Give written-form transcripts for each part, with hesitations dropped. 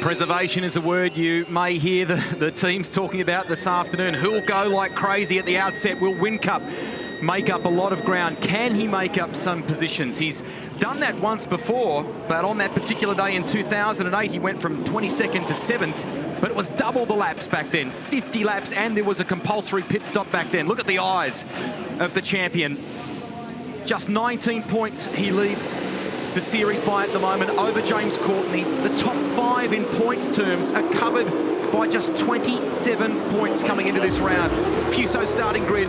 Preservation is a word you may hear the teams talking about this afternoon. Who'll go like crazy at the outset? Will Whincup make up a lot of ground? Can he make up some positions? He's done that once before, but on that particular day in 2008, he went from 22nd to 7th, but it was double the laps back then, 50 laps, and there was a compulsory pit stop back then. Look at the eyes of the champion. Just 19 points he leads the series by at the moment over James Courtney. The top 5 in points terms are covered by just 27 points coming into this round. Fuso starting grid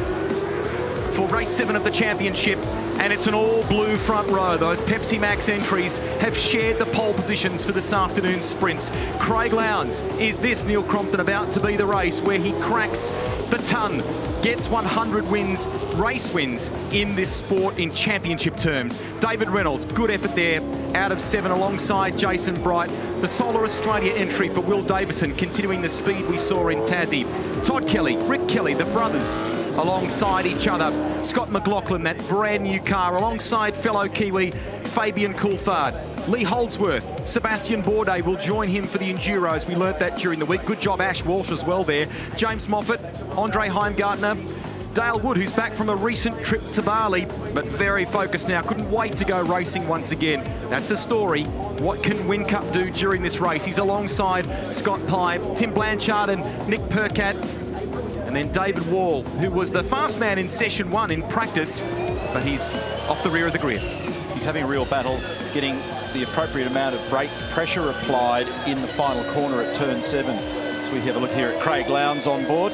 for race 7 of the championship, and it's an all-blue front row. Those Pepsi Max entries have shared the pole positions for this afternoon's sprints. Craig Lowndes, is this Neil Crompton about to be the race where he cracks the ton, gets 100 wins, race wins in this sport in championship terms? David Reynolds, good effort there, out of 7 alongside Jason Bright. The Solar Australia entry for Will Davison, continuing the speed we saw in Tassie. Todd Kelly, Rick Kelly, the brothers alongside each other. Scott McLaughlin, that brand new car, alongside fellow Kiwi Fabian Coulthard. Lee Holdsworth, Sebastian Bourdais will join him for the Enduros. We learnt that during the week. Good job, Ash Walsh as well there. James Moffat, Andre Heimgartner, Dale Wood, who's back from a recent trip to Bali, but very focused now. Couldn't wait to go racing once again. That's the story. What can Whincup do during this race? He's alongside Scott Pye, Tim Blanchard and Nick Percat. And then David Wall, who was the fast man in session 1 in practice, but he's off the rear of the grid. He's having a real battle getting the appropriate amount of brake pressure applied in the final corner at turn 7. So we have a look here at Craig Lowndes on board.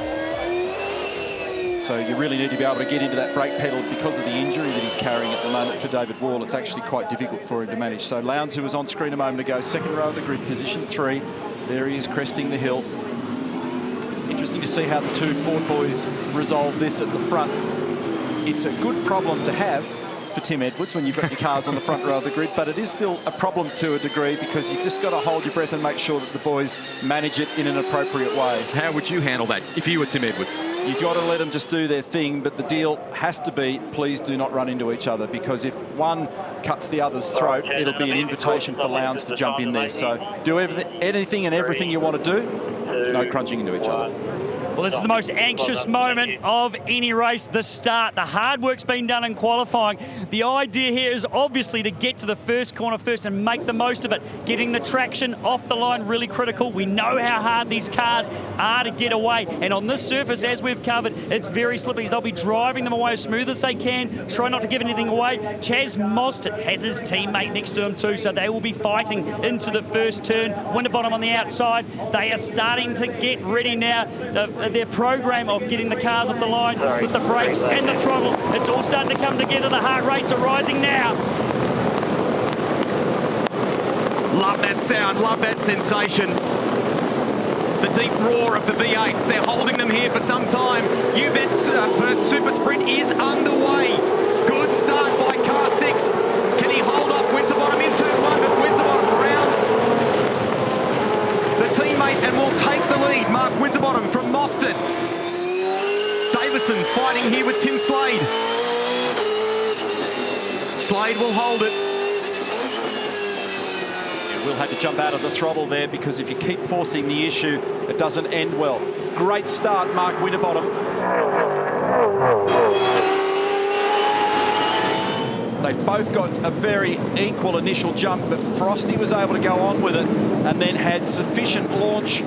So you really need to be able to get into that brake pedal because of the injury that he's carrying at the moment for David Wall. It's actually quite difficult for him to manage. So Lowndes, who was on screen a moment ago, second row of the grid, position 3. There he is cresting the hill. Interesting to see how the two Ford boys resolve this at the front. It's a good problem to have for Tim Edwards when you've got your cars on the front row of the grid, but it is still a problem to a degree because you've just got to hold your breath and make sure that the boys manage it in an appropriate way. How would you handle that if you were Tim Edwards? You've got to let them just do their thing, but the deal has to be, please do not run into each other, because if one cuts the other's throat, it'll be an invitation for Lowndes to jump in there. So do anything and everything you want to do, no crunching into each other. Well, this is the most anxious moment of any race, the start. The hard work's been done in qualifying. The idea here is obviously to get to the first corner first and make the most of it. Getting the traction off the line, really critical. We know how hard these cars are to get away. And on this surface, as we've covered, it's very slippery. They'll be driving them away as smooth as they can, try not to give anything away. Chaz Mostert has his teammate next to him too, so they will be fighting into the first turn. Winterbottom on the outside. They are starting to get ready now. Their program of getting the cars off the line with the brakes and the throttle. It's all starting to come together. The heart rates are rising now. Love that sound, love that sensation. The deep roar of the V8s, they're holding them here for some time. You bet Perth SuperSprint is underway. Good start by car 6. Can he hold off Winterbottom in turn 1? But Winterbottom rounds the teammate and will take the lead. Mark Winterbottom from Mostert. Davison fighting here with Tim Slade. Slade will hold it. Will had to jump out of the throttle there because if you keep forcing the issue, it doesn't end well. Great start, Mark Winterbottom. They both got a very equal initial jump, but Frosty was able to go on with it and then had sufficient launch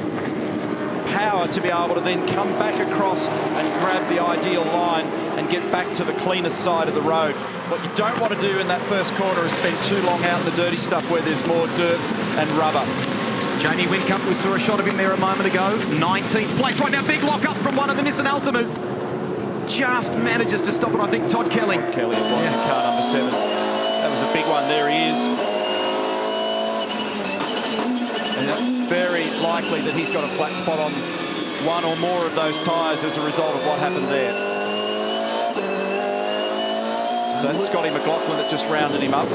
power to be able to then come back across and grab the ideal line and get back to the cleanest side of the road. What you don't want to do in that first corner is spend too long out in the dirty stuff where there's more dirt and rubber. Jamie Whincup, we saw a shot of him there a moment ago. 19th place right now, big lock up from one of the Nissan Altimas. Just manages to stop it, I think, Todd Kelly. Kelly, it was in car number 7. That was a big one. There he is. And very likely that he's got a flat spot on one or more of those tyres as a result of what happened there. So that's Scotty McLaughlin that just rounded him up.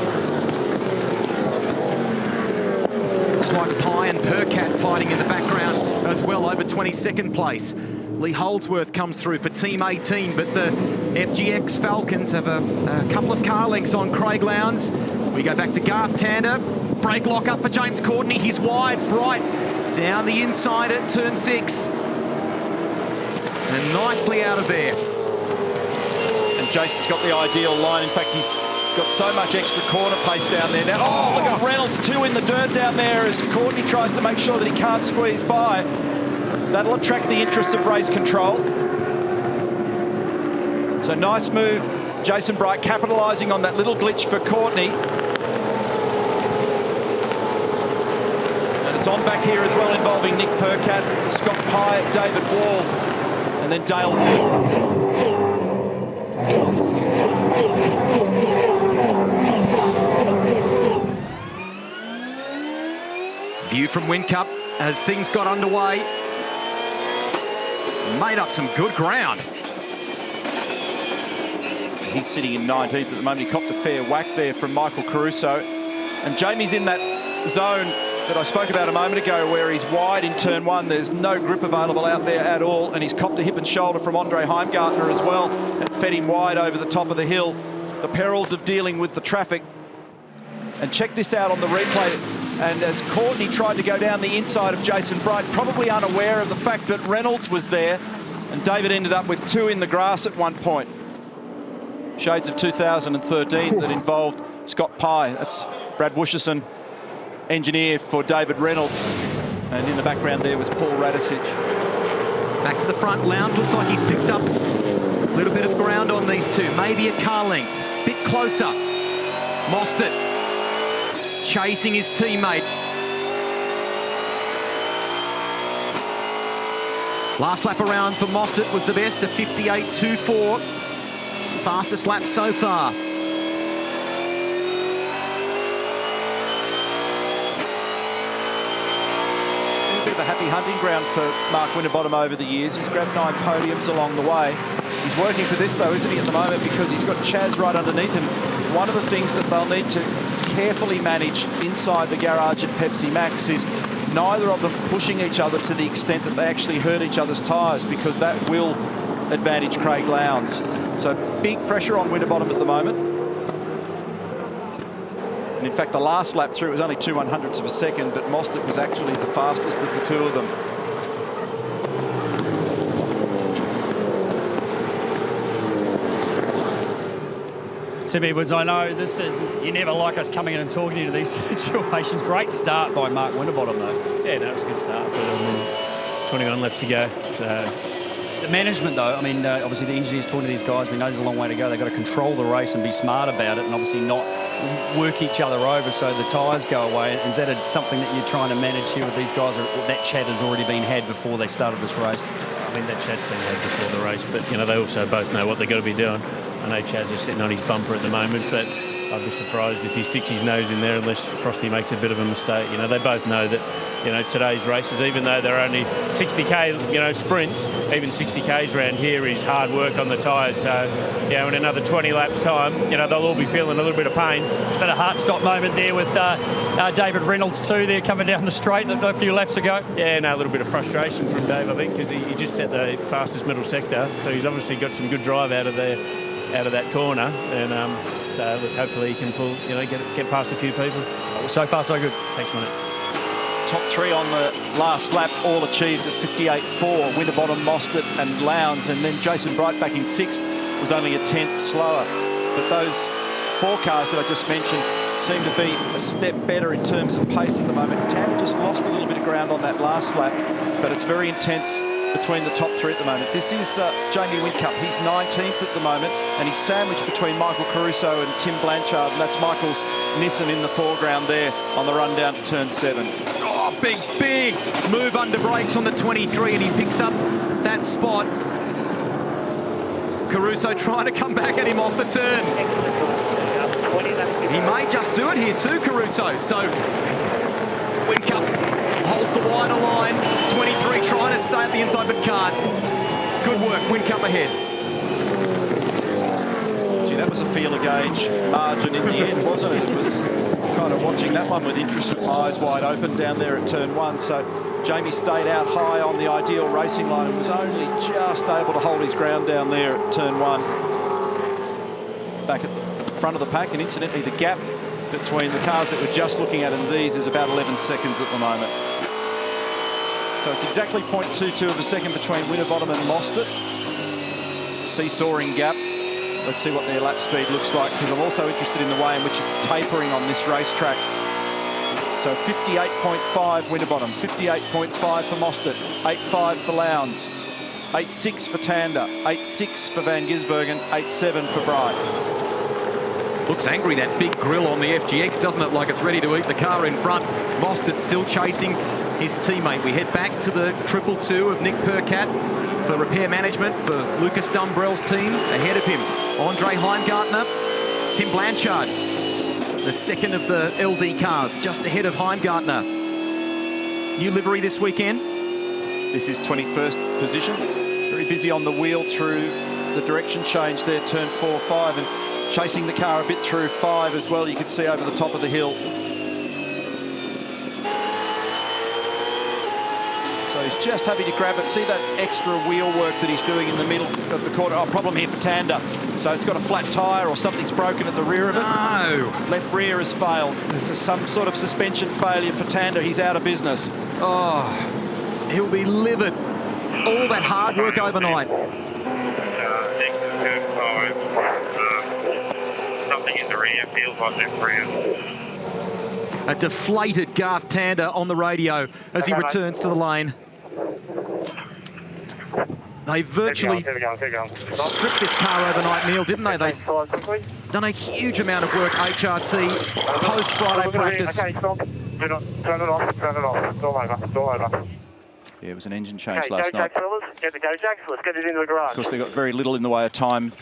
Looks like Pye and Percat fighting in the background as well over 22nd place. Lee Holdsworth comes through for Team 18, but the FGX Falcons have a couple of car lengths on Craig Lowndes. We go back to Garth Tander. brake lock up for James Courtney. He's wide, Bright down the inside at turn 6. And nicely out of there. And Jason's got the ideal line. In fact, he's got so much extra corner pace down there now. Oh, look at Reynolds, 2 in the dirt down there as Courtney tries to make sure that he can't squeeze by. That'll attract the interest of race control. So nice move. Jason Bright capitalising on that little glitch for Courtney. And it's on back here as well, involving Nick Percat, Scott Pye, David Wall, and then Dale. View from Whincup as things got underway. Made up some good ground. He's sitting in 19th at the moment. He copped a fair whack there from Michael Caruso. And Jamie's in that zone that I spoke about a moment ago where he's wide in turn 1. There's no grip available out there at all. And he's copped a hip and shoulder from Andre Heimgartner as well. And fed him wide over the top of the hill. The perils of dealing with the traffic. And check this out on the replay. And as Courtney tried to go down the inside of Jason Bright, probably unaware of the fact that Reynolds was there. And David ended up with 2 in the grass at one point. Shades of 2013 that involved Scott Pye. That's Brad Wuscherson, engineer for David Reynolds. And in the background there was Paul Radicic. Back to the front. Lowndes looks like he's picked up a little bit of ground on these two. Maybe a car length. Bit closer. Mostert chasing his teammate. Last lap around for Mostert was the best, a 58.24. Fastest lap so far. A bit of a happy hunting ground for Mark Winterbottom over the years. He's grabbed 9 podiums along the way. He's working for this though, isn't he, at the moment, because he's got Chaz right underneath him. One of the things that they'll need to carefully manage inside the garage at Pepsi Max is neither of them pushing each other to the extent that they actually hurt each other's tyres, because that will advantage Craig Lowndes. So big pressure on Winterbottom at the moment. And in fact, the last lap through, it was only 2/100ths of a second, but Mostert was actually the fastest of the two of them. Tim Edwards, I know this is, you never like us coming in and talking to these situations. Great start by Mark Winterbottom, though. Yeah, no, it was a good start, but 21 laps to go. So the management, though, I mean, obviously the engineers talking to these guys, we know there's a long way to go. They've got to control the race and be smart about it, and obviously not work each other over so the tyres go away. Is that something that you're trying to manage here with these guys, or that chat has already been had before they started this race? I mean, that chat's been had before the race, but, you know, they also both know what they've got to be doing. I know Chaz is sitting on his bumper at the moment, but I'd be surprised if he sticks his nose in there unless Frosty makes a bit of a mistake. You know, they both know that, you know, today's races, even though they're only 60k, you know, sprints, even 60k's around here is hard work on the tyres. So, you know, in another 20 laps time, you know, they'll all be feeling a little bit of pain. But a heart-stop moment there with David Reynolds too, there coming down the straight a few laps ago. Yeah, no, a little bit of frustration from Dave, I think, because he just set the fastest middle sector, so he's obviously got some good drive out of that corner, and so look, hopefully he can pull, you know, get past a few people. So far, so good. Thanks, mate. Top 3 on the last lap, all achieved at 58.4. Winterbottom, Mostert and Lowndes, and then Jason Bright back in 6th was only a 10th slower. But those 4 cars that I just mentioned seem to be a step better in terms of pace at the moment. Tander just lost a little bit of ground on that last lap, but it's very intense between the top 3 at the moment. This is Jamie Whincup. He's 19th at the moment, and he's sandwiched between Michael Caruso and Tim Blanchard, and that's Michael's Nissan in the foreground there on the run down to turn 7. Oh, big move under brakes on the 23, and he picks up that spot. Caruso trying to come back at him off the turn. He may just do it here too, Caruso. So Whincup holds the wider line. 23 trying to stay at the inside but can't. Good work, Whincup ahead. Gee, that was a feeler gauge margin in the end, wasn't it? It was kind of watching that one with interest, with eyes wide open down there at turn 1. So Jamie stayed out high on the ideal racing line and was only just able to hold his ground down there at turn 1. Back at the front of the pack, and incidentally the gap between the cars that we're just looking at and these is about 11 seconds at the moment. So it's exactly 0.22 of a second between Winterbottom and Mostert. Seesawing gap. Let's see what their lap speed looks like, because I'm also interested in the way in which it's tapering on this racetrack. So 58.5 Winterbottom, 58.5 for Mostert, 8.5 for Lowndes, 8.6 for Tander, 8.6 for Van Gisbergen, 8.7 for Bright. Looks angry, that big grill on the FGX, doesn't it? Like it's ready to eat the car in front. Mostert still chasing his teammate. We head back to the 222 of Nick Percat for repair management for Lucas Dumbrell's team. Ahead of him, Andre Heimgartner, Tim Blanchard, the second of the LD cars, just ahead of Heimgartner. New livery this weekend. This is 21st position. Very busy on the wheel through the direction change there, turn 4, 5, and chasing the car a bit through 5 as well. You can see over the top of the hill. So he's just happy to grab it. See that extra wheel work that he's doing in the middle of the corner. Oh, problem here for Tander. So it's got a flat tyre or something's broken at the rear of it. No. Left rear has failed. There's some sort of suspension failure for Tander. He's out of business. Oh, he'll be livid. All that hard work overnight. Something in the rear, feels like left rear. A deflated Garth Tander on the radio as he returns to the lane. They virtually stripped this car overnight, Neil, didn't they? They've done a huge amount of work, HRT, post-Friday practice. Okay, stop. Do not turn it off, turn it off. It's all over, it's all over. Yeah, it was an engine change last night. Go, fellas. Get the Go Jacks. Let's get it into the garage. Of course, they've got very little in the way of time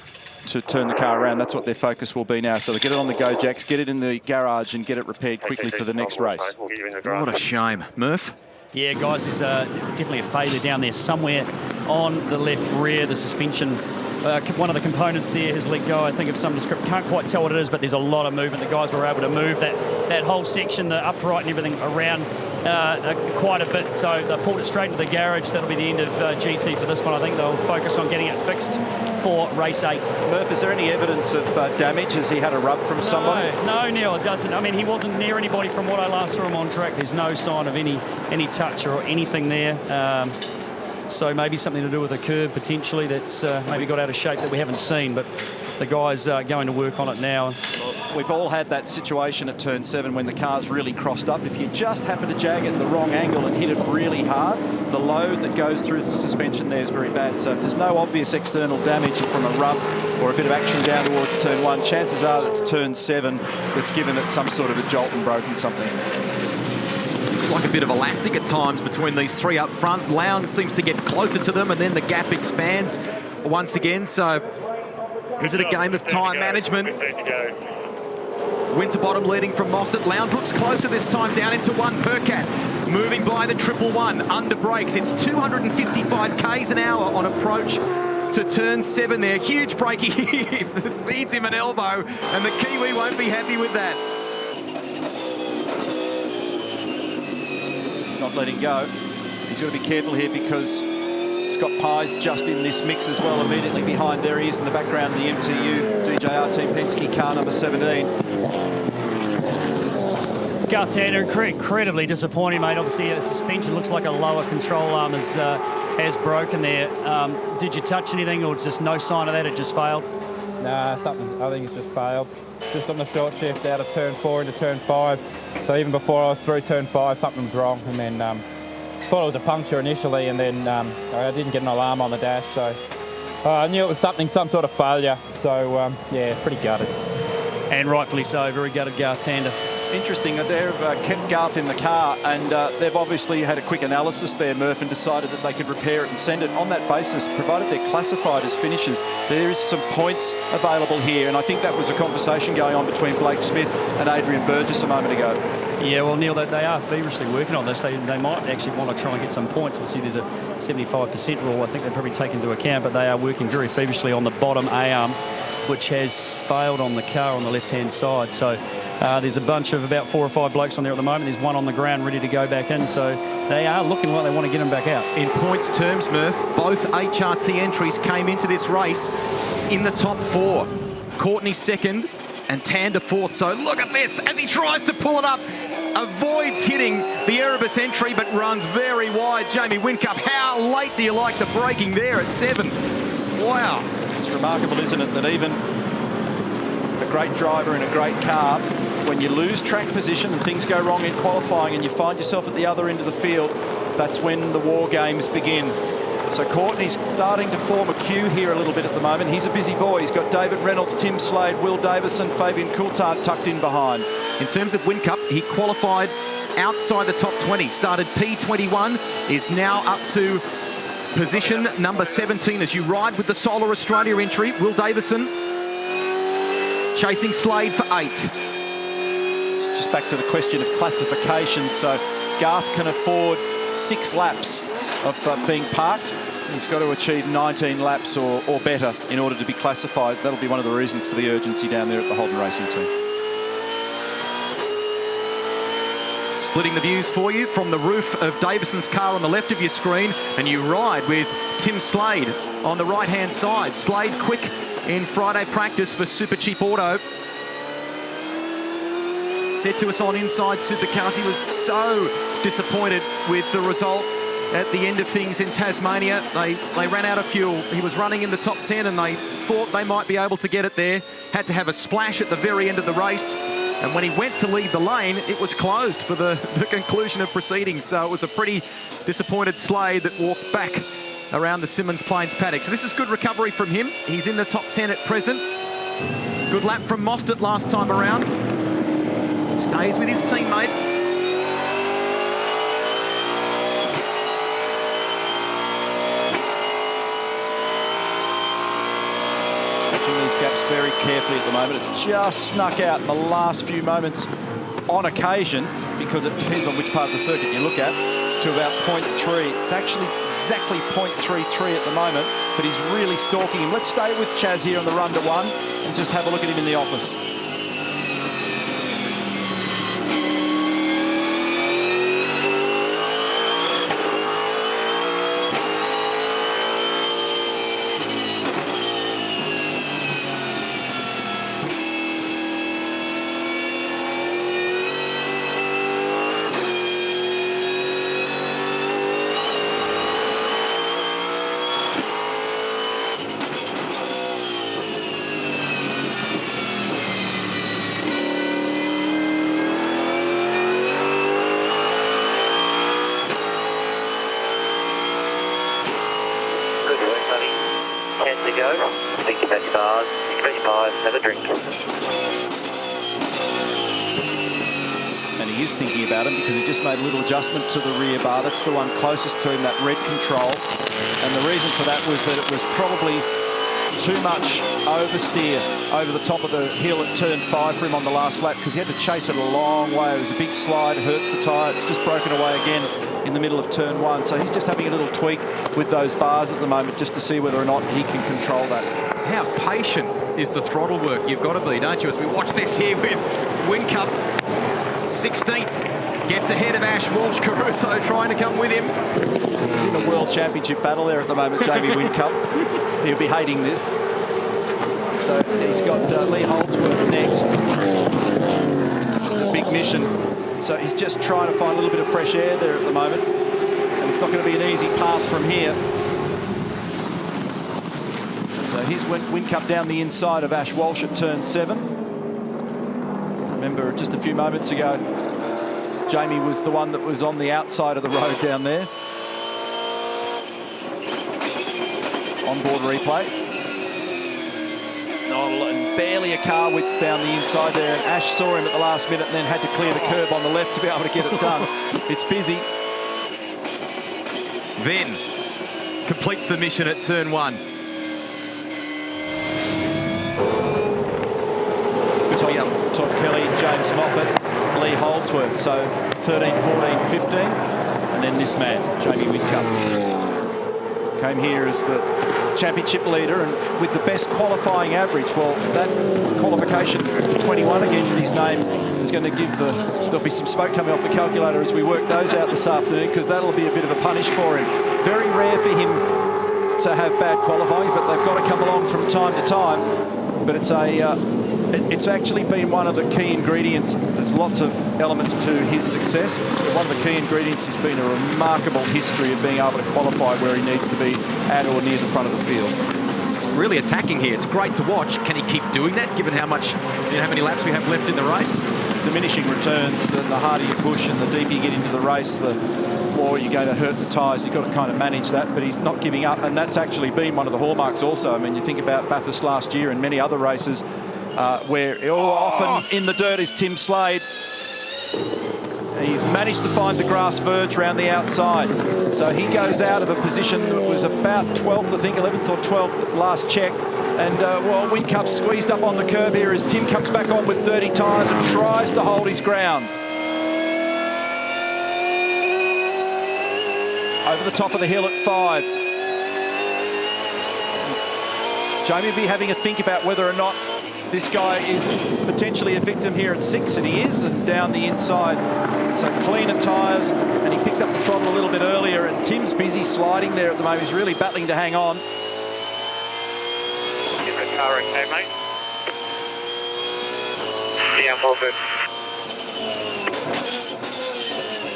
to turn the car around. That's what their focus will be now. So they get it on the Go Jacks, get it in the garage and get it repaired quickly for the next race. What a shame. Murph? Yeah, guys, there's definitely a failure down there somewhere on the left rear. The suspension, one of the components there has let go, I think, of some description. Can't quite tell what it is, but there's a lot of movement. The guys were able to move that whole section, the upright and everything around quite a bit. So they pulled it straight into the garage. That'll be the end of GT for this one. I think they'll focus on getting it fixed for race 8. Murph, is there any evidence of damage? Has he had a rub from somebody? No, Neil, it doesn't. I mean, he wasn't near anybody from what I last saw him on track. There's no sign of any touch or anything there. So maybe something to do with a curb potentially that's maybe got out of shape that we haven't seen. But the guys are going to work on it now. We've all had that situation at turn 7 when the car's really crossed up. If you just happen to jag it at the wrong angle and hit it really hard, the load that goes through the suspension there is very bad. So if there's no obvious external damage from a rub or a bit of action down towards turn 1, chances are that's turn 7 that's given it some sort of a jolt and broken something. Looks like a bit of elastic at times between these three up front. Lowndes seems to get closer to them and then the gap expands once again. So is it a game of time management? Winterbottom leading from Mostert. Lowndes looks closer this time, down into 1. Percat moving by the 111, under brakes. It's 255 k's an hour on approach to turn 7 there. Huge break. He feeds him an elbow, and the Kiwi won't be happy with that. He's not letting go. He's got to be careful here because Scott Pye's just in this mix as well, immediately behind. There he is in the background of the MTU DJR Team Penske car number 17. Garth Tander, incredibly disappointing, mate. Obviously, the suspension looks like a lower control arm has broken there. Did you touch anything, or just no sign of that? It just failed? Nah, something. I think it's just failed. Just on the short shift out of turn 4 into turn 5. So even before I was through turn 5, something was wrong, and then thought it was a puncture initially, and then I didn't get an alarm on the dash, so I knew it was some sort of failure. So yeah, pretty gutted. And rightfully so, very gutted, Garth Tander. Interesting, they've kept Garth in the car, and they've obviously had a quick analysis there, Murph, and decided that they could repair it and send it. On that basis, provided they're classified as finishers, there is some points available here, and I think that was a conversation going on between Blake Smith and Adrian Burgess a moment ago. Yeah, well, Neil, they are feverishly working on this. They might actually want to try and get some points. Obviously, there's a 75% rule I think they've probably taken into account, but they are working very feverishly on the bottom A-arm, which has failed on the car on the left-hand side. So there's a bunch of about 4 or 5 blokes on there at the moment. There's one on the ground ready to go back in. So they are looking like they want to get him back out. In points terms, Murph, both HRT entries came into this race in the top 4. Courtney second, and Tander fourth. So look at this as he tries to pull it up. Avoids hitting the Erebus entry, but runs very wide. Jamie Whincup, how late do you like the braking there at 7? Wow. It's remarkable, isn't it, that even a great driver in a great car, when you lose track position and things go wrong in qualifying and you find yourself at the other end of the field, that's when the war games begin. So Courtney's starting to form a queue here a little bit at the moment. He's a busy boy. He's got David Reynolds, Tim Slade, Will Davison, Fabian Coulthard tucked in behind. In terms of Whincup, he qualified outside the top 20. Started P21, is now up to position number 17 as you ride with the Solar Australia entry. Will Davison chasing Slade for 8th. Just back to the question of classification. So Garth can afford 6 laps of being parked. He's got to achieve 19 laps or better in order to be classified. That'll be one of the reasons for the urgency down there at the Holden Racing team. Splitting the views for you from the roof of Davison's car on the left of your screen, and you ride with Tim Slade on the right-hand side. Slade quick in Friday practice for Super Cheap Auto. Said to us on Inside Supercars, he was so disappointed with the result at the end of things in Tasmania. They ran out of fuel. He was running in the top 10 and they thought they might be able to get it there. Had to have a splash at the very end of the race. And when he went to leave the lane, it was closed for the conclusion of proceedings. So it was a pretty disappointed Slade that walked back around the Symmons Plains paddock. So this is good recovery from him. He's in the top 10 at present. Good lap from Mostert last time around. Stays with his teammate. These gaps very carefully at the moment. It's just snuck out in the last few moments on occasion, because it depends on which part of the circuit you look at, to about 0.3. It's actually exactly 0.33 at the moment, but he's really stalking him. Let's stay with Chaz here on the run to 1 and just have a look at him in the office. Have a drink. And he is thinking about him because he just made a little adjustment to the rear bar. That's the one closest to him, that red control. And the reason for that was that it was probably too much oversteer over the top of the hill at turn 5 for him on the last lap, because he had to chase it a long way. It was a big slide, hurts the tyre. It's just broken away again in the middle of turn 1. So he's just having a little tweak with those bars at the moment just to see whether or not he can control that. How patient is the throttle work? You've got to be, don't you? As we watch this here with Whincup, 16th, gets ahead of Ash Walsh. Caruso trying to come with him. He's in a World Championship battle there at the moment, Jamie Whincup. He'll be hating this. So he's got Lee Holdsworth next. It's a big mission. So he's just trying to find a little bit of fresh air there at the moment. And it's not going to be an easy path from here. So here's Whincup down the inside of Ash Walsh at turn 7. Remember, just a few moments ago, Jamie was the one that was on the outside of the road down there. Onboard replay. And barely a car width down the inside there. And Ash saw him at the last minute and then had to clear the curb on the left to be able to get it done. It's busy. Then completes the mission at turn 1. Todd Kelly, James Moffat, Lee Holdsworth. So 13, 14, 15. And then this man, Jamie Whincup. Came here as the championship leader and with the best qualifying average. Well, that qualification 21 against his name is going to give there'll be some smoke coming off the calculator as we work those out this afternoon, because that'll be a bit of a punish for him. Very rare for him to have bad qualifying, but they've got to come along from time to time. But it's It's actually been one of the key ingredients. There's lots of elements to his success. One of the key ingredients has been a remarkable history of being able to qualify where he needs to be at or near the front of the field. Really attacking here. It's great to watch. Can he keep doing that, given how many laps we have left in the race? Diminishing returns, the harder you push and the deeper you get into the race, the more you're going to hurt the tyres. You've got to kind of manage that, but he's not giving up, and that's actually been one of the hallmarks also. I mean, you think about Bathurst last year and many other races where often in the dirt is Tim Slade. He's managed to find the grass verge around the outside. So he goes out of a position that was about 12th, I think, 11th or 12th at last check. And, well, Whincup squeezed up on the curb here as Tim comes back on with 30 tyres and tries to hold his ground. Over the top of the hill at 5. Jamie will be having a think about whether or not this guy is potentially a victim here at 6, and he is, and down the inside. So cleaner tyres, and he picked up the throttle a little bit earlier, and Tim's busy sliding there at the moment. He's really battling to hang on. Is the car okay, mate? Yeah, I'm all good.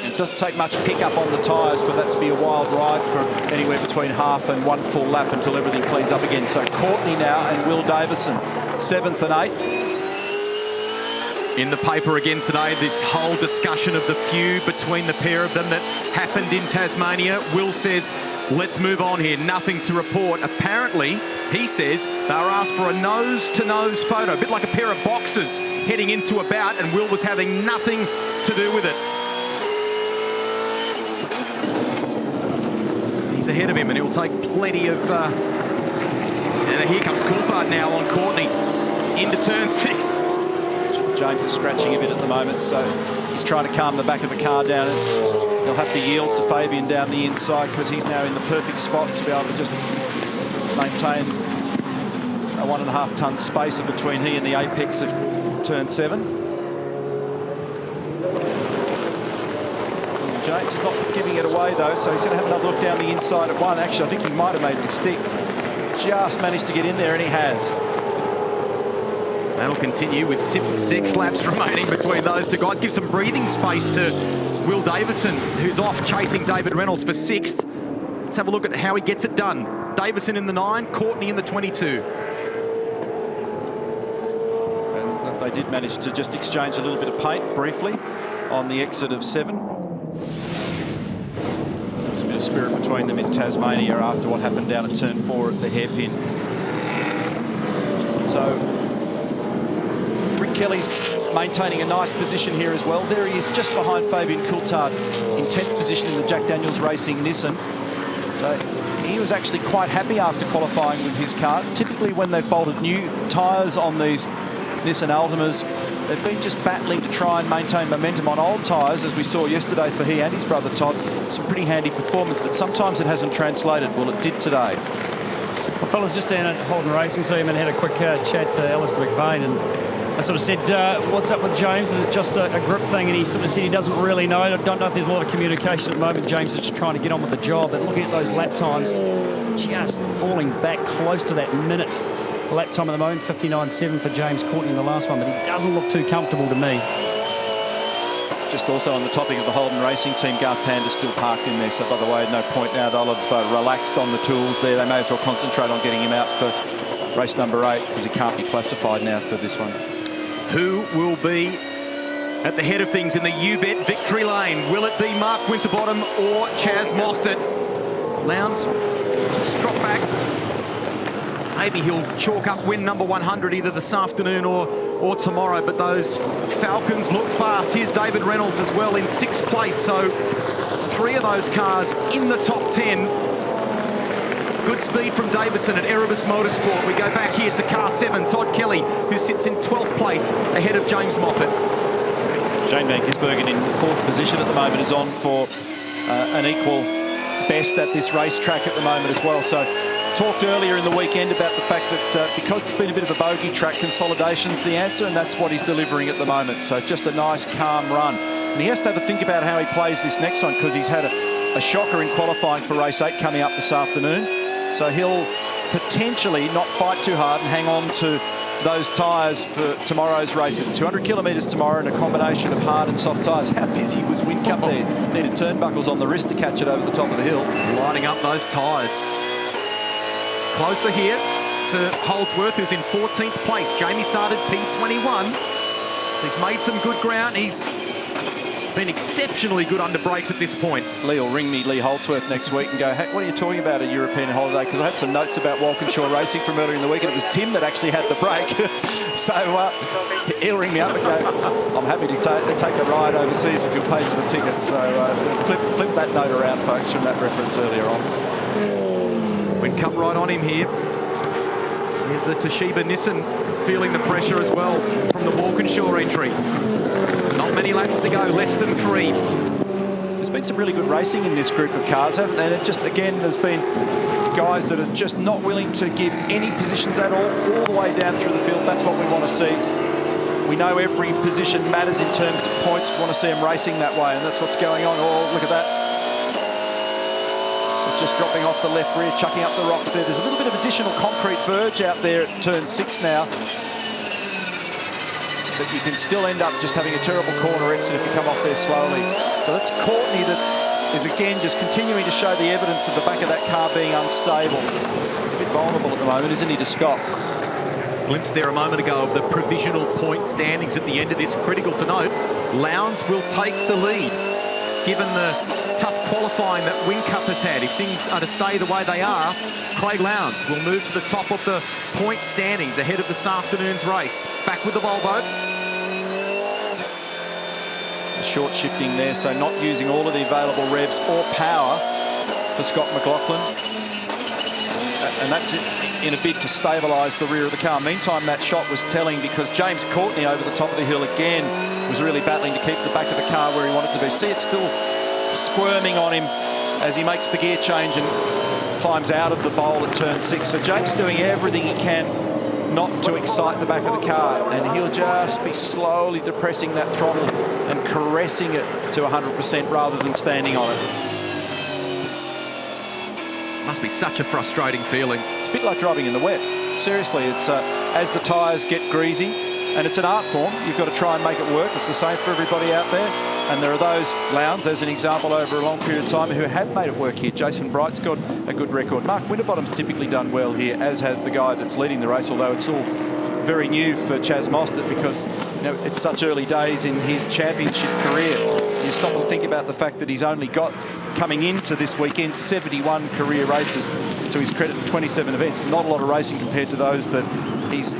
It doesn't take much pickup on the tyres for that to be a wild ride for anywhere between half and one full lap until everything cleans up again. So Courtney now and Will Davison, 7th and 8th. In the paper again today, this whole discussion of the feud between the pair of them that happened in Tasmania. Will says, let's move on here, nothing to report. Apparently, he says, they were asked for a nose-to-nose photo, a bit like a pair of boxers heading into a bout, and Will was having nothing to do with it. He's ahead of him, and he'll take plenty of... And here comes Coulthard now on Courtney into turn 6. James is scratching a bit at the moment, so he's trying to calm the back of the car down. He'll have to yield to Fabian down the inside because he's now in the perfect spot to be able to just maintain a 1.5 tonne spacer between he and the apex of turn 7. James is not giving it away though, so he's going to have another look down the inside at 1. Actually, I think he might have made the stick. Just managed to get in there, and he has. That'll continue with 6 laps remaining between those two guys. Give some breathing space to Will Davison, who's off chasing David Reynolds for 6th. Let's have a look at how he gets it done. Davison in the 9, Courtney in the 22. And they did manage to just exchange a little bit of paint briefly on the exit of 7. There was a bit of spirit between them in Tasmania after what happened down at turn 4 at the hairpin. So Kelly's maintaining a nice position here as well. There he is, just behind Fabian Coulthard, in 10th position in the Jack Daniels Racing Nissan. So he was actually quite happy after qualifying with his car. Typically when they've bolted new tyres on these Nissan Altimas, they've been just battling to try and maintain momentum on old tyres, as we saw yesterday for he and his brother Todd. Some pretty handy performance, but sometimes it hasn't translated. Well, it did today. Well, fellas, just down at Holden Racing Team and had a quick chat to Alistair McVeigh, and I sort of said, what's up with James? Is it just a grip thing? And he sort of said he doesn't really know. I don't know if there's a lot of communication at the moment. James is just trying to get on with the job. But looking at those lap times, just falling back close to that minute. The lap time at the moment, 59.7 for James Courtney in the last one. But he doesn't look too comfortable to me. Just also on the topic of the Holden Racing Team, Garth Tander's still parked in there. So, by the way, no point now. They'll have relaxed on the tools there. They may as well concentrate on getting him out for race number 8 because he can't be classified now for this one. Who will be at the head of things in the U-Bet victory lane? Will it be Mark Winterbottom or Chaz Mostert? Lowndes just drop back. Maybe he'll chalk up win number 100 either this afternoon or tomorrow, but those Falcons look fast. Here's David Reynolds as well in 6th place, so 3 of those cars in the top 10. Good speed from Davison at Erebus Motorsport. We go back here to car 7, Todd Kelly, who sits in 12th place ahead of James Moffat. Shane Van Gisbergen in 4th position at the moment is on for an equal best at this racetrack at the moment as well. So talked earlier in the weekend about the fact that because it's been a bit of a bogey track, consolidation's the answer, and that's what he's delivering at the moment. So just a nice, calm run. And he has to have a think about how he plays this next one because he's had a shocker in qualifying for race 8 coming up this afternoon. So he'll potentially not fight too hard and hang on to those tyres for tomorrow's races. 200 kilometres tomorrow and a combination of hard and soft tyres. How busy was Whincup there? Needed turnbuckles on the wrist to catch it over the top of the hill. Lining up those tyres. Closer here to Holdsworth, who's in 14th place. Jamie started P21. So he's made some good ground. He's been exceptionally good under brakes at this point. Lee will ring me, Lee Holdsworth, next week and go, hey, what are you talking about, a European holiday? Because I had some notes about Walkinshaw Racing from earlier in the week, and it was Tim that actually had the break. So he'll ring me up and go, I'm happy to take a ride overseas if you'll pay for the tickets. So flip that note around, folks, from that reference earlier on. Whincup right on him here. Here's the Toshiba Nissan feeling the pressure as well from the Walkinshaw entry. Not many laps to go, less than 3. There's been some really good racing in this group of cars, haven't there? And it just, again, there's been guys that are just not willing to give any positions at all the way down through the field. That's what we want to see. We know every position matters in terms of points. We want to see them racing that way, and that's what's going on. Oh, look at that. So just dropping off the left rear, chucking up the rocks there. There's a little bit of additional concrete verge out there at turn 6 now. But you can still end up just having a terrible corner exit if you come off there slowly. So that's Courtney that is again just continuing to show the evidence of the back of that car being unstable. He's a bit vulnerable at the moment, isn't he, to Scott? Glimpse there a moment ago of the provisional point standings at the end of this. Critical to note, Lowndes will take the lead, given the tough qualifying that Whincup has had. If things are to stay the way they are, Craig Lowndes will move to the top of the point standings ahead of this afternoon's race. Back with the Volvo. Short shifting there, so not using all of the available revs or power for Scott McLaughlin. And that's it in a bid to stabilise the rear of the car. Meantime, that shot was telling because James Courtney over the top of the hill again was really battling to keep the back of the car where he wanted to be. See, it's still squirming on him as he makes the gear change and climbs out of the bowl at turn 6. So James doing everything he can not to excite the back of the car, and he'll just be slowly depressing that throttle and caressing it to 100% rather than standing on it. Must be such a frustrating feeling. It's a bit like driving in the wet. Seriously, it's as the tyres get greasy, and it's an art form, you've got to try and make it work. It's the same for everybody out there. And there are those Lowndes, as an example, over a long period of time who have made it work here. Jason Bright's got a good record. Mark Winterbottom's typically done well here, as has the guy that's leading the race, although it's all very new for Chaz Mostert because it's such early days in his championship career. You stop and think about the fact that he's only got, coming into this weekend, 71 career races to his credit, 27 events. Not a lot of racing compared to those that he's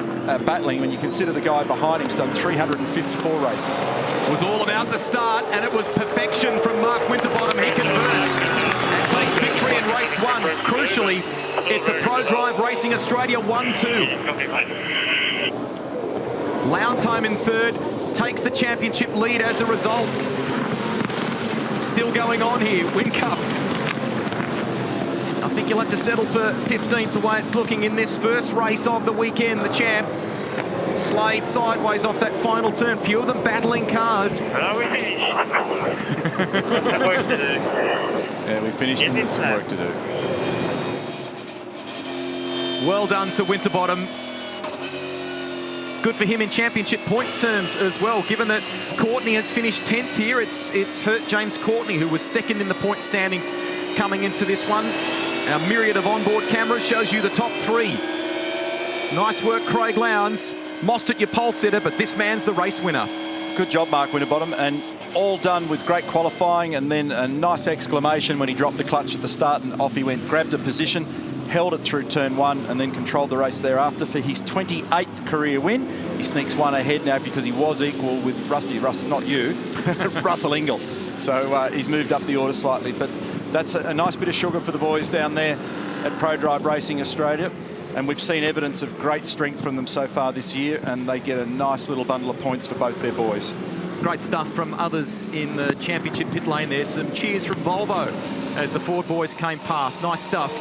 battling when you consider the guy behind him's done 354 races. It was all about the start, and it was perfection from Mark Winterbottom. He converts and takes victory in race 1. Crucially, it's a Pro Drive Racing Australia 1-2. Lowndes home in 3rd, takes the championship lead as a result. Still going on here, Whincup. I think you'll have to settle for 15th the way it's looking in this first race of the weekend. The champ slayed sideways off that final turn. Few of them battling cars. We finished. Yeah, we finished and there's some work to do. Well done to Winterbottom. Good for him in championship points terms as well, given that Courtney has finished 10th here. It's hurt James Courtney, who was 2nd in the point standings coming into this one. Our myriad of onboard cameras shows you the top 3. Nice work, Craig Lowndes. Mostert, your pole sitter, but this man's the race winner. Good job, Mark Winterbottom, and all done with great qualifying, and then a nice exclamation when he dropped the clutch at the start and off he went. Grabbed a position, held it through turn 1, and then controlled the race thereafter for his 28th career win. He sneaks 1 ahead now because he was equal with Russell, not you, Russell Ingall. So he's moved up the order slightly, but that's a nice bit of sugar for the boys down there at Pro Drive Racing Australia. And we've seen evidence of great strength from them so far this year, and they get a nice little bundle of points for both their boys. Great stuff from others in the championship pit lane there. Some cheers from Volvo as the Ford boys came past. Nice stuff.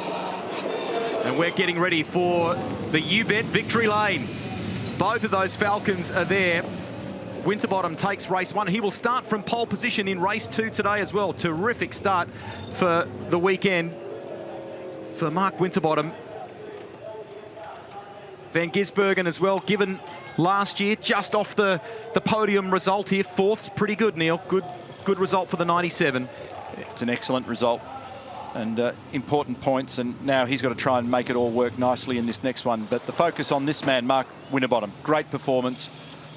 And we're getting ready for the U-Bet victory lane. Both of those Falcons are there. Winterbottom takes race 1. He will start from pole position in race 2 today as well. Terrific start for the weekend for Mark Winterbottom. Van Gisbergen as well, given last year, just off the podium result here. Fourth's pretty good, Neil. Good result for the 97. It's an excellent result and important points, and now he's got to try and make it all work nicely in this next one. But the focus on this man, Mark Winterbottom, great performance,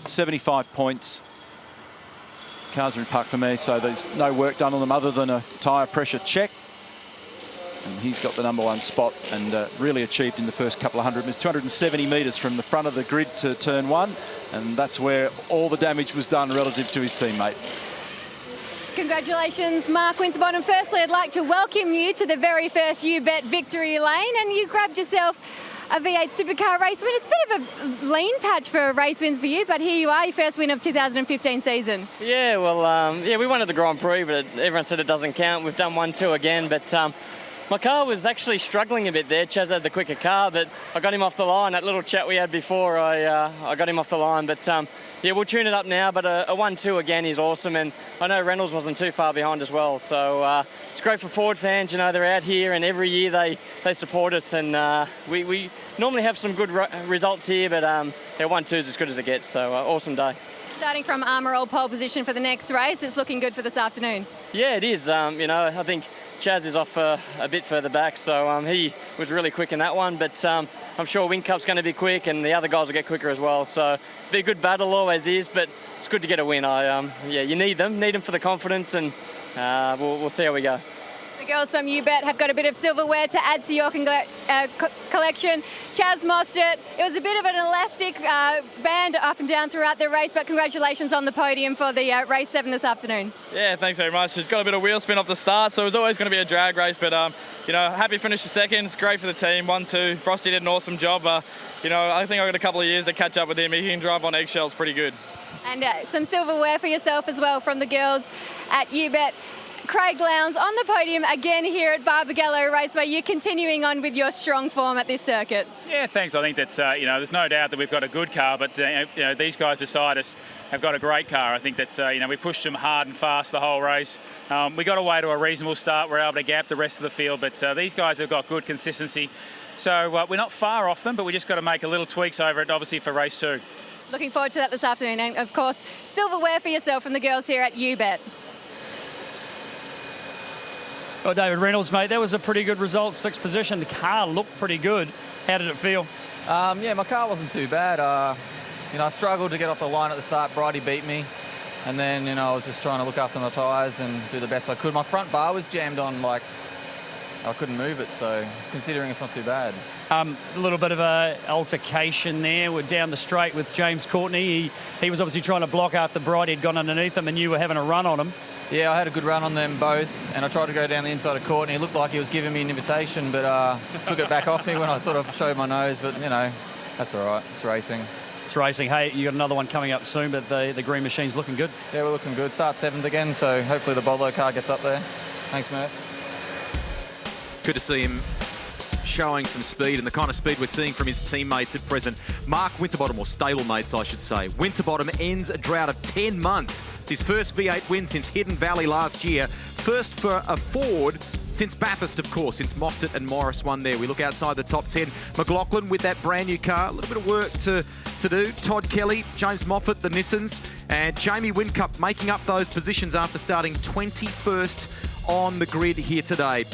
75 points. Cars are in park for me, so there's no work done on them other than a tyre pressure check. And he's got the #1 spot and really achieved in the first couple of 100 metres, 270 metres from the front of the grid to turn 1. And that's where all the damage was done relative to his teammate. Congratulations, Mark Winterbottom. Firstly, I'd like to welcome you to the very first You Bet victory lane, and you grabbed yourself a V8 supercar race win. It's a bit of a lean patch for race wins for you, but here you are, your first win of 2015 season. Yeah, well, we won at the Grand Prix, but everyone said it doesn't count. We've done 1-2 again, but my car was actually struggling a bit there. Chaz had the quicker car, but I got him off the line. That little chat we had before, I got him off the line. But yeah, we'll tune it up now. But a 1-2 again is awesome, and I know Reynolds wasn't too far behind as well. So it's great for Ford fans. You know, they're out here, and every year they support us, and we normally have some good results here. But yeah, 1-2 is as good as it gets. So awesome day. Starting from Armour All pole position for the next race, it's looking good for this afternoon. Yeah, it is. You know, I think Chaz is off a bit further back, so he was really quick in that one, but I'm sure Wincup's going to be quick and the other guys will get quicker as well. So be a good battle, always is, but it's good to get a win. Yeah, you need them for the confidence, and we'll see how we go. The girls from You Bet have got a bit of silverware to add to your collection. Chaz Mostert, it was a bit of an elastic band up and down throughout the race, but congratulations on the podium for the race 7 this afternoon. Yeah, thanks very much. It got a bit of wheel spin off the start, so it was always going to be a drag race, but you know, happy to finish the second. It's great for the team, 1-2. Frosty did an awesome job. You know, I think I've got a couple of years to catch up with him. He can drive on eggshells pretty good. And some silverware for yourself as well from the girls at You Bet. Craig Lowndes on the podium again here at Barbagallo Raceway. You're continuing on with your strong form at this circuit. Yeah, thanks. I think that, you know, there's no doubt that we've got a good car, but, you know, these guys beside us have got a great car. I think that, you know, we pushed them hard and fast the whole race. We got away to a reasonable start. We're able to gap the rest of the field, but these guys have got good consistency. So we're not far off them, but we just got to make a little tweaks over it, obviously, for race 2. Looking forward to that this afternoon. And, of course, silverware for yourself from the girls here at You Bet. Well, David Reynolds, mate, that was a pretty good result, 6th position. The car looked pretty good. How did it feel? Yeah, my car wasn't too bad. You know, I struggled to get off the line at the start. Bridie beat me. And then, you know, I was just trying to look after my tyres and do the best I could. My front bar was jammed on, like, I couldn't move it, so considering it's not too bad. A little bit of a altercation there. We're down the straight with James Courtney. He was obviously trying to block after Bridie had gone underneath him and you were having a run on him. Yeah, I had a good run on them both, and I tried to go down the inside of Courtney. It looked like he was giving me an invitation, but took it back off me when I sort of showed my nose. But, you know, that's all right. It's racing. It's racing. Hey, you got another one coming up soon, but the green machine's looking good. Yeah, we're looking good. Start 7th again, so hopefully the Boldo car gets up there. Thanks, Murph. Good to see him showing some speed and the kind of speed we're seeing from his teammates at present. Mark Winterbottom, or stablemates I should say. Winterbottom ends a drought of 10 months. It's his first V8 win since Hidden Valley last year. First for a Ford since Bathurst, of course, since Mostert and Morris won there. We look outside the top 10. McLaughlin with that brand new car. A little bit of work to do. Todd Kelly, James Moffat, the Nissans, and Jamie Whincup making up those positions after starting 21st on the grid here today.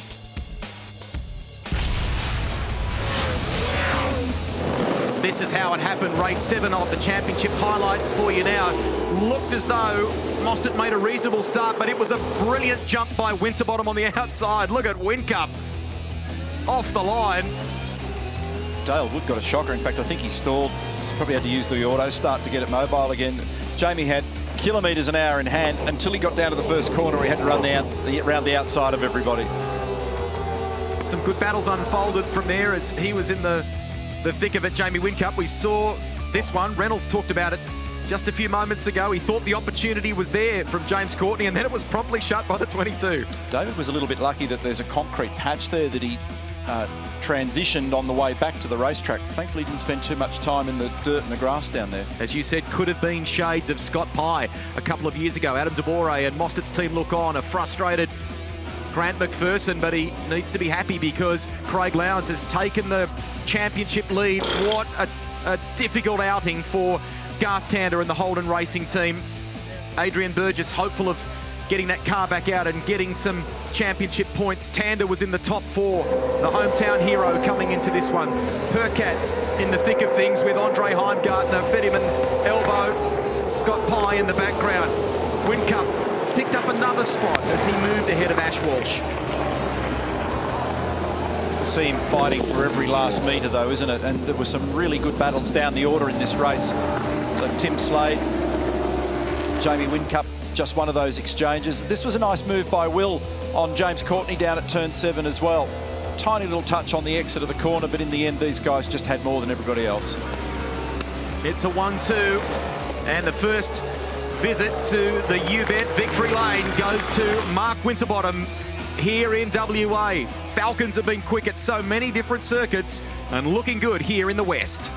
This is how it happened. Race 7 of the championship. Highlights for you now. Looked as though Mostert made a reasonable start, but it was a brilliant jump by Winterbottom on the outside. Look at Whincup off the line. Dale Wood got a shocker. In fact, I think he stalled. He's probably had to use the auto start to get it mobile again. Jamie had kilometres an hour in hand until he got down to the first corner. He had to run around the outside of everybody. Some good battles unfolded from there as he was in the thick of it. Jamie Whincup, we saw this one. Reynolds talked about it just a few moments ago. He thought the opportunity was there from James Courtney, and then it was promptly shut by the 22. David was a little bit lucky that there's a concrete patch there that he transitioned on the way back to the racetrack. Thankfully, he didn't spend too much time in the dirt and the grass down there. As you said, could have been shades of Scott Pye a couple of years ago. Adam DeBore and Mostert's team look on, a frustrated Grant McPherson, but he needs to be happy because Craig Lowndes has taken the championship lead. What a difficult outing for Garth Tander and the Holden Racing team. Adrian Burgess hopeful of getting that car back out and getting some championship points. Tander was in the top 4, the hometown hero coming into this one. Percat in the thick of things with Andre Heimgartner, fed him an elbow. Scott Pye in the background. Whincup picked up another spot as he moved ahead of Ash Walsh. See him fighting for every last metre though, isn't it? And there were some really good battles down the order in this race. So Tim Slade, Jamie Whincup, just one of those exchanges. This was a nice move by Will on James Courtney down at turn 7 as well. Tiny little touch on the exit of the corner, but in the end these guys just had more than everybody else. It's a 1-2, and the first visit to the U-Bet victory lane goes to Mark Winterbottom here in WA. Falcons have been quick at so many different circuits and looking good here in the West.